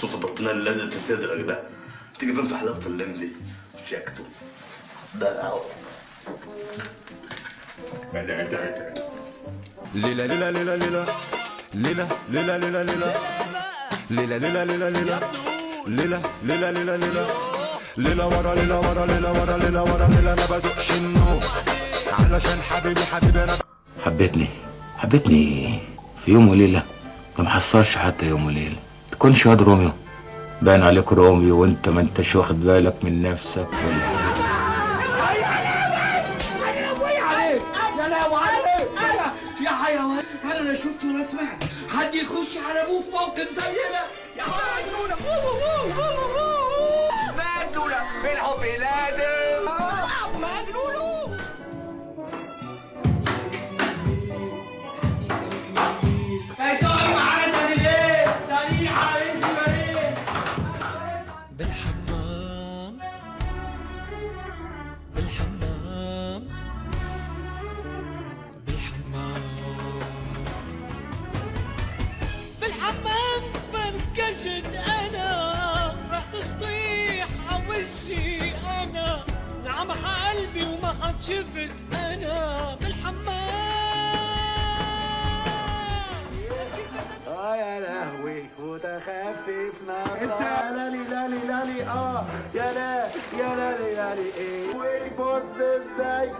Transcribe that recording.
صوف البطانية اللي لازق في صدرك ده تيجي بنت حلاوة اللمبي شكته ده القهوة. ليلة ليلة ليلة ليلة ليلة ليلة ليلة ليلة ليلة ليلة ليلة ليلة ليلة ليلة ليلة ليلة ليلة ورا ليلة ورا ليلة ورا ليلة ورا ليلة انا بدقش النوم علشان حبيبي انا حبتني في يوم وليلة ما محصلش حتى يوم وليلة تكونش واد روميو باين عليك روميو وانت ما انتش واخد بالك من نفسك ولا يا حيوان انا لا شفت ولا سمعت حد يخش على ابوه في موقف زينا يا حيوان مجنونة بالحب لازم مجنونة هيتقعد معانا تاني ليه؟ تاني عايزنا ليه؟ بالحمام بالحمام بالحمام فركشت انا رحت تطيح عوشي انا نعمها قلبي وما حد شفت انا بالحمام. يا لهوي متخفف انت يا لالي لالي لالي يا لا يا لالي لالي ايه وبص ازاي